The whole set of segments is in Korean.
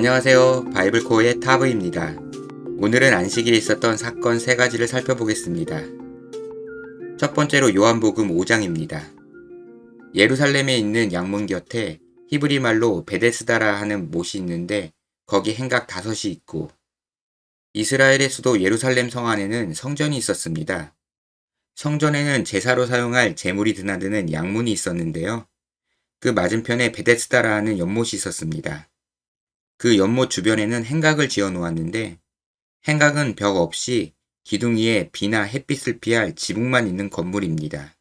안녕하세요. 바이블코어의 타브입니다. 오늘은 안식일에 있었던 사건 3가지를 살펴보겠습니다. 첫 번째로 요한복음 5장입니다. 예루살렘에 있는 양문 곁에 히브리 말로 베데스다라 하는 못이 있는데 거기 행각 5이 있고 이스라엘의 수도 예루살렘 성 안에는 성전이 있었습니다. 성전에는 제사로 사용할 제물이 드나드는 양문이 있었는데요. 그 맞은편에 베데스다라 하는 연못이 있었습니다. 그 연못 주변에는 행각을 지어 놓았는데 행각은 벽 없이 기둥 위에 비나 햇빛을 피할 지붕만 있는 건물입니다.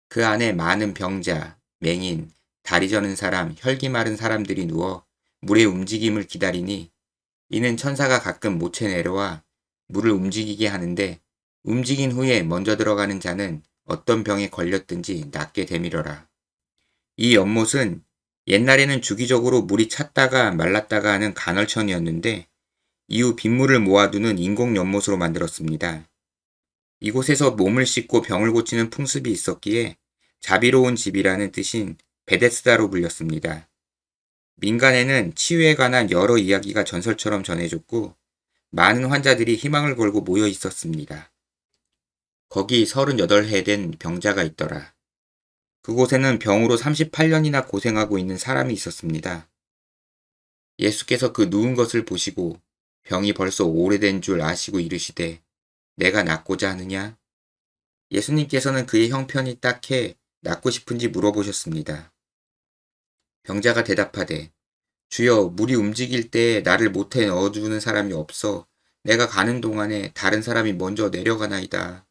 그 안에 많은 병자, 맹인, 다리 저는 사람, 혈기 마른 사람들이 누워 물의 움직임을 기다리니 이는 천사가 가끔 못에 내려와 물을 움직이게 하는데 움직인 후에 먼저 들어가는 자는 어떤 병에 걸렸든지 낫게 되밀어라. 이 연못은 옛날에는 주기적으로 물이 찼다가 말랐다가 하는 간헐천이었는데 이후 빗물을 모아두는 인공 연못으로 만들었습니다. 이곳에서 몸을 씻고 병을 고치는 풍습이 있었기에 자비로운 집이라는 뜻인 베데스다로 불렸습니다. 민간에는 치유에 관한 여러 이야기가 전설처럼 전해졌고 많은 환자들이 희망을 걸고 모여 있었습니다. 거기 38해 된 병자가 있더라. 그곳에는 병으로 38년이나 고생하고 있는 사람이 있었습니다. 예수께서 그 누운 것을 보시고 병이 벌써 오래된 줄 아시고 이르시되 내가 낫고자 하느냐? 예수님께서는 그의 형편이 딱해 낫고 싶은지 물어보셨습니다. 병자가 대답하되 주여 물이 움직일 때에 나를 못해 넣어주는 사람이 없어 내가 가는 동안에 다른 사람이 먼저 내려가나이다.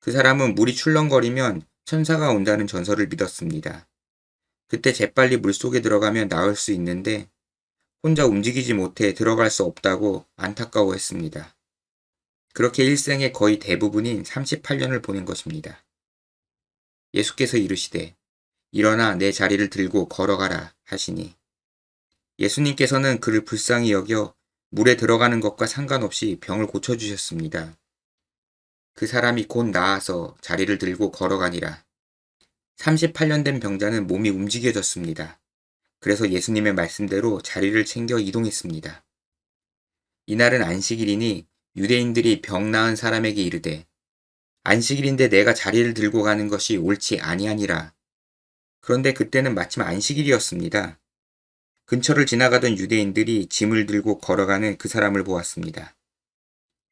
그 사람은 물이 출렁거리면 천사가 온다는 전설을 믿었습니다. 그때 재빨리 물속에 들어가면 나을 수 있는데 혼자 움직이지 못해 들어갈 수 없다고 안타까워했습니다. 그렇게 일생의 거의 대부분인 38년을 보낸 것입니다. 예수께서 이르시되 일어나 내 자리를 들고 걸어가라 하시니 예수님께서는 그를 불쌍히 여겨 물에 들어가는 것과 상관없이 병을 고쳐주셨습니다. 그 사람이 곧 나아서 자리를 들고 걸어가니라. 38년 된 병자는 몸이 움직여졌습니다. 그래서 예수님의 말씀대로 자리를 챙겨 이동했습니다. 이날은 안식일이니 유대인들이 병 나은 사람에게 이르되 안식일인데 내가 자리를 들고 가는 것이 옳지 아니하니라. 그런데 그때는 마침 안식일이었습니다. 근처를 지나가던 유대인들이 짐을 들고 걸어가는 그 사람을 보았습니다.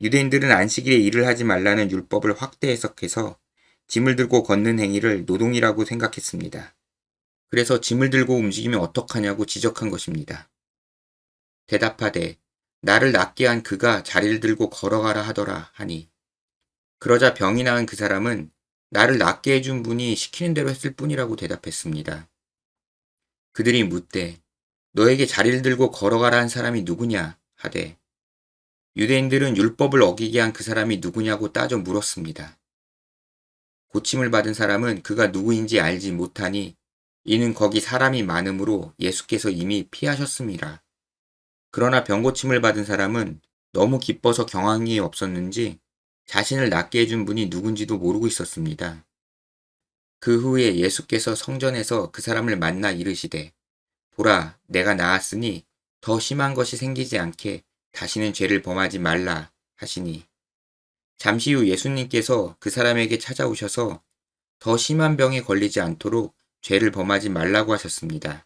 유대인들은 안식일에 일을 하지 말라는 율법을 확대 해석해서 짐을 들고 걷는 행위를 노동이라고 생각했습니다. 그래서 짐을 들고 움직이면 어떡하냐고 지적한 것입니다. 대답하되 나를 낫게 한 그가 자리를 들고 걸어가라 하더라 하니 그러자 병이 나은 그 사람은 나를 낫게 해준 분이 시키는 대로 했을 뿐이라고 대답했습니다. 그들이 묻되 너에게 자리를 들고 걸어가라 한 사람이 누구냐 하되 유대인들은 율법을 어기게 한 그 사람이 누구냐고 따져 물었습니다. 고침을 받은 사람은 그가 누구인지 알지 못하니 이는 거기 사람이 많으므로 예수께서 이미 피하셨습니다. 그러나 병고침을 받은 사람은 너무 기뻐서 경황이 없었는지 자신을 낫게 해준 분이 누군지도 모르고 있었습니다. 그 후에 예수께서 성전에서 그 사람을 만나 이르시되 보라 내가 나았으니 더 심한 것이 생기지 않게 다시는 죄를 범하지 말라 하시니 잠시 후 예수님께서 그 사람에게 찾아오셔서 더 심한 병에 걸리지 않도록 죄를 범하지 말라고 하셨습니다.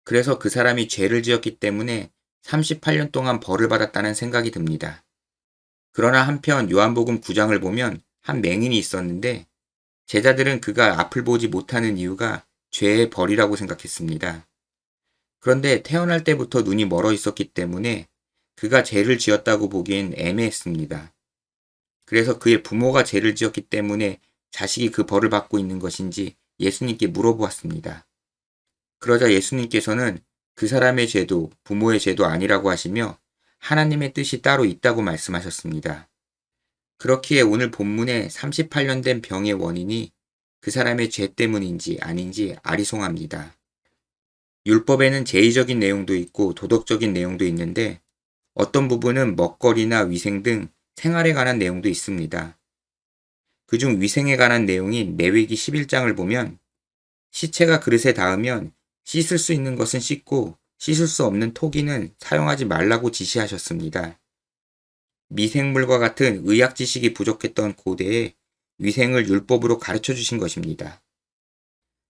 그래서 그 사람이 죄를 지었기 때문에 38년 동안 벌을 받았다는 생각이 듭니다. 그러나 한편 요한복음 9장을 보면 한 맹인이 있었는데 제자들은 그가 앞을 보지 못하는 이유가 죄의 벌이라고 생각했습니다. 그런데 태어날 때부터 눈이 멀어 있었기 때문에 그가 죄를 지었다고 보기엔 애매했습니다. 그래서 그의 부모가 죄를 지었기 때문에 자식이 그 벌을 받고 있는 것인지 예수님께 물어보았습니다. 그러자 예수님께서는 그 사람의 죄도 부모의 죄도 아니라고 하시며 하나님의 뜻이 따로 있다고 말씀하셨습니다. 그렇기에 오늘 본문의 38년 된 병의 원인이 그 사람의 죄 때문인지 아닌지 아리송합니다. 율법에는 제의적인 내용도 있고 도덕적인 내용도 있는데 어떤 부분은 먹거리나 위생 등 생활에 관한 내용도 있습니다. 그중 위생에 관한 내용인 레위기 11장을 보면 시체가 그릇에 닿으면 씻을 수 있는 것은 씻고 씻을 수 없는 토기는 사용하지 말라고 지시하셨습니다. 미생물과 같은 의학 지식이 부족했던 고대에 위생을 율법으로 가르쳐 주신 것입니다.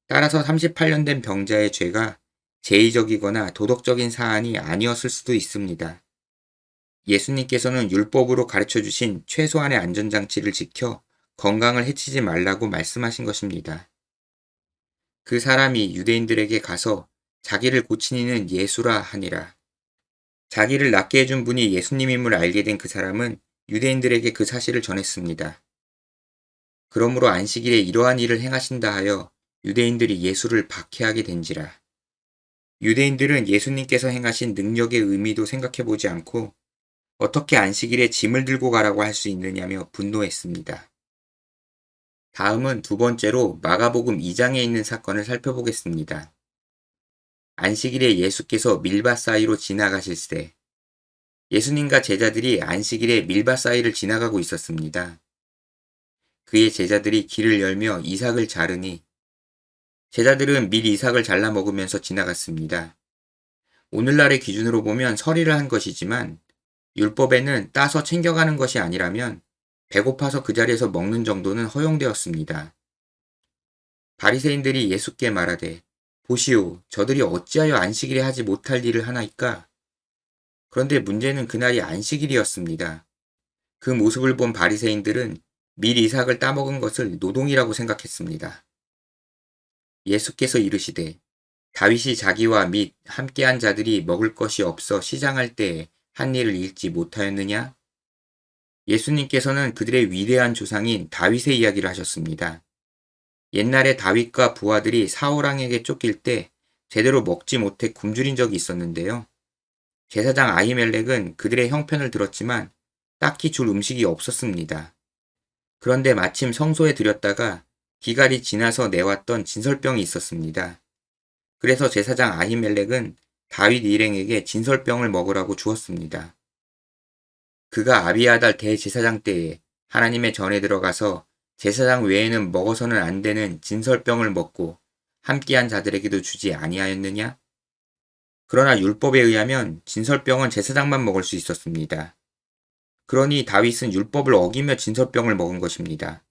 따라서 38년 된 병자의 죄가 제의적이거나 도덕적인 사안이 아니었을 수도 있습니다. 예수님께서는 율법으로 가르쳐 주신 최소한의 안전장치를 지켜 건강을 해치지 말라고 말씀하신 것입니다. 그 사람이 유대인들에게 가서 자기를 고친 이는 예수라 하니라. 자기를 낫게 해준 분이 예수님임을 알게 된 그 사람은 유대인들에게 그 사실을 전했습니다. 그러므로 안식일에 이러한 일을 행하신다 하여 유대인들이 예수를 박해하게 된지라. 유대인들은 예수님께서 행하신 능력의 의미도 생각해 보지 않고 어떻게 안식일에 짐을 들고 가라고 할 수 있느냐며 분노했습니다. 다음은 두 번째로 마가복음 2장에 있는 사건을 살펴보겠습니다. 안식일에 예수께서 밀밭 사이로 지나가실 때 예수님과 제자들이 안식일에 밀밭 사이를 지나가고 있었습니다. 그의 제자들이 길을 열며 이삭을 자르니 제자들은 밀 이삭을 잘라 먹으면서 지나갔습니다. 오늘날의 기준으로 보면 서리를 한 것이지만 율법에는 따서 챙겨가는 것이 아니라면 배고파서 그 자리에서 먹는 정도는 허용되었습니다. 바리새인들이 예수께 말하되 보시오, 저들이 어찌하여 안식일에 하지 못할 일을 하나이까? 그런데 문제는 그날이 안식일이었습니다. 그 모습을 본 바리새인들은 밀 이삭을 따먹은 것을 노동이라고 생각했습니다. 예수께서 이르시되 다윗이 자기와 및 함께한 자들이 먹을 것이 없어 시장할 때에 한 일을 읽지 못하였느냐? 예수님께서는 그들의 위대한 조상인 다윗의 이야기를 하셨습니다. 옛날에 다윗과 부하들이 사울왕에게 쫓길 때 제대로 먹지 못해 굶주린 적이 있었는데요. 제사장 아히멜렉은 그들의 형편을 들었지만 딱히 줄 음식이 없었습니다. 그런데 마침 성소에 들였다가 기갈이 지나서 내왔던 진설병이 있었습니다. 그래서 제사장 아히멜렉은 다윗 일행에게 진설병을 먹으라고 주었습니다. 그가 아비아달 대제사장 때에 하나님의 전에 들어가서 제사장 외에는 먹어서는 안 되는 진설병을 먹고 함께한 자들에게도 주지 아니하였느냐? 그러나 율법에 의하면 진설병은 제사장만 먹을 수 있었습니다. 그러니 다윗은 율법을 어기며 진설병을 먹은 것입니다.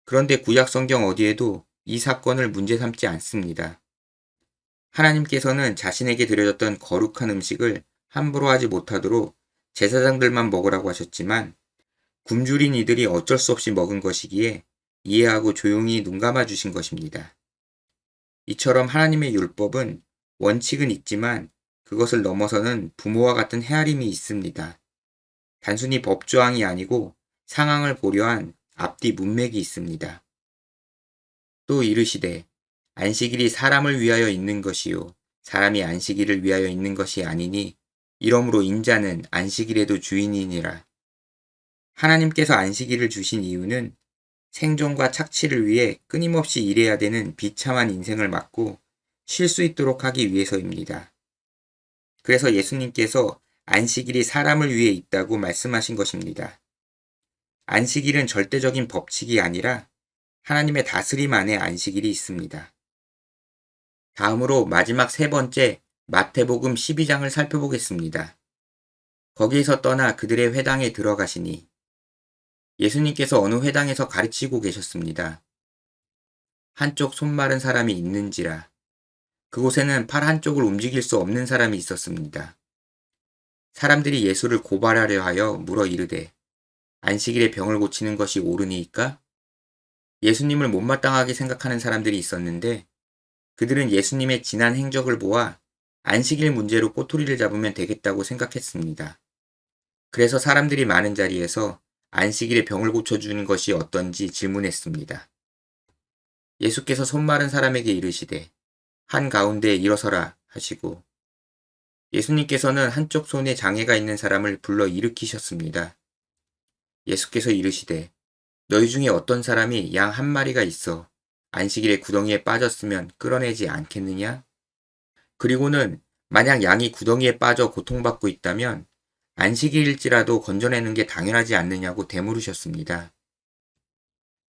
그런데 구약 성경 어디에도 이 사건을 문제 삼지 않습니다. 하나님께서는 자신에게 드려졌던 거룩한 음식을 함부로 하지 못하도록 제사장들만 먹으라고 하셨지만 굶주린 이들이 어쩔 수 없이 먹은 것이기에 이해하고 조용히 눈감아 주신 것입니다. 이처럼 하나님의 율법은 원칙은 있지만 그것을 넘어서는 부모와 같은 헤아림이 있습니다. 단순히 법조항이 아니고 상황을 고려한 앞뒤 문맥이 있습니다. 또 이르시되 안식일이 사람을 위하여 있는 것이요 사람이 안식일을 위하여 있는 것이 아니니 이러므로 인자는 안식일에도 주인이니라. 하나님께서 안식일을 주신 이유는 생존과 착취를 위해 끊임없이 일해야 되는 비참한 인생을 막고 쉴 수 있도록 하기 위해서입니다. 그래서 예수님께서 안식일이 사람을 위해 있다고 말씀하신 것입니다. 안식일은 절대적인 법칙이 아니라 하나님의 다스림 안에 안식일이 있습니다. 다음으로 마지막 세 번째 마태복음 12장을 살펴보겠습니다. 거기에서 떠나 그들의 회당에 들어가시니 예수님께서 어느 회당에서 가르치고 계셨습니다. 한쪽 손 마른 사람이 있는지라 그곳에는 팔 한쪽을 움직일 수 없는 사람이 있었습니다. 사람들이 예수를 고발하려 하여 물어 이르되 안식일에 병을 고치는 것이 옳으니이까? 예수님을 못마땅하게 생각하는 사람들이 있었는데 그들은 예수님의 지난 행적을 보아 안식일 문제로 꼬투리를 잡으면 되겠다고 생각했습니다. 그래서 사람들이 많은 자리에서 안식일에 병을 고쳐주는 것이 어떤지 질문했습니다. 예수께서 손 마른 사람에게 이르시되 한가운데 일어서라 하시고 예수님께서는 한쪽 손에 장애가 있는 사람을 불러 일으키셨습니다. 예수께서 이르시되 너희 중에 어떤 사람이 양 한 마리가 있어 안식일에 구덩이에 빠졌으면 끌어내지 않겠느냐? 그리고는 만약 양이 구덩이에 빠져 고통받고 있다면 안식일일지라도 건져내는 게 당연하지 않느냐고 되물으셨습니다.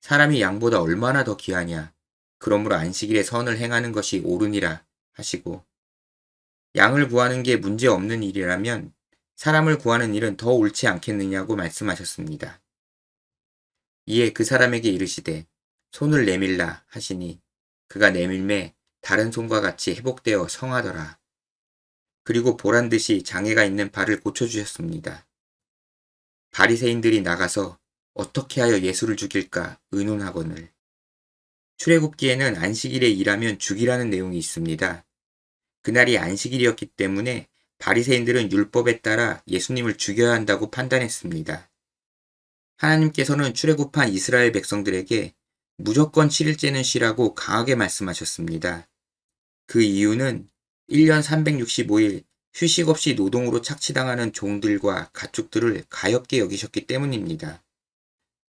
사람이 양보다 얼마나 더 귀하냐? 그러므로 안식일에 선을 행하는 것이 옳으니라 하시고 양을 구하는 게 문제 없는 일이라면 사람을 구하는 일은 더 옳지 않겠느냐고 말씀하셨습니다. 이에 그 사람에게 이르시되 손을 내밀라 하시니 그가 내밀매 다른 손과 같이 회복되어 성하더라. 그리고 보란 듯이 장애가 있는 발을 고쳐주셨습니다. 바리새인들이 나가서 어떻게 하여 예수를 죽일까 의논하거늘. 출애굽기에는 안식일에 일하면 죽이라는 내용이 있습니다. 그날이 안식일이었기 때문에 바리새인들은 율법에 따라 예수님을 죽여야 한다고 판단했습니다. 하나님께서는 출애굽한 이스라엘 백성들에게 무조건 7일째는 쉬라고 강하게 말씀하셨습니다. 그 이유는 1년 365일 휴식 없이 노동으로 착취당하는 종들과 가축들을 가엾게 여기셨기 때문입니다.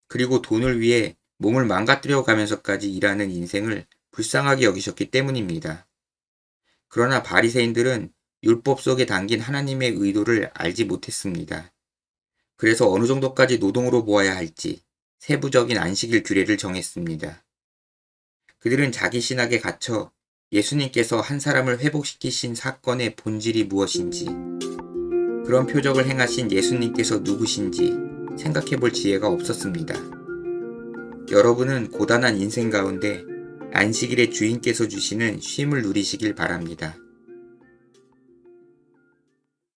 그리고 돈을 위해 몸을 망가뜨려 가면서까지 일하는 인생을 불쌍하게 여기셨기 때문입니다. 그러나 바리새인들은 율법 속에 담긴 하나님의 의도를 알지 못했습니다. 그래서 어느 정도까지 노동으로 보아야 할지 세부적인 안식일 규례를 정했습니다. 그들은 자기 신학에 갇혀 예수님께서 한 사람을 회복시키신 사건의 본질이 무엇인지, 그런 표적을 행하신 예수님께서 누구신지 생각해 볼 지혜가 없었습니다. 여러분은 고단한 인생 가운데 안식일에 주인께서 주시는 쉼을 누리시길 바랍니다.